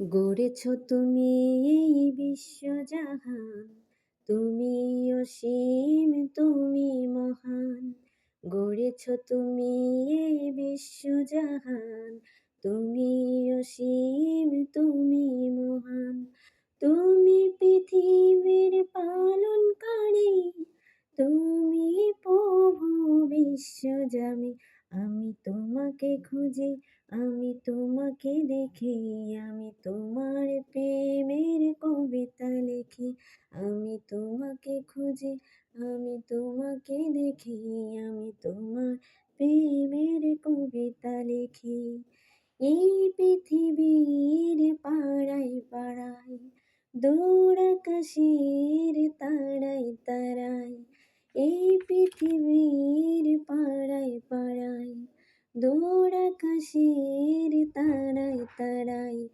গড়েছ তুমি এই বিশ্বজাহান, তুমি অসীম, তুমি মহান। গড়েছ তুমি এই বিশ্বজাহান, তুমি অসীম, তুমি মহান। তুমি পৃথিবীর পালনকারী, তুমি প্রভু বিশ্বজামি। আমি তোমাকে খুঁজি, আমি তোমাকে দেখি, আমি তোমার প্রেমের কবিতা লিখি। আমি তোমাকে খুঁজি, আমি তোমাকে দেখি, আমি তোমার প্রেমের কবিতা লিখি। এই পৃথিবীর পাড়ায় পাড়ায় দূর আকাশে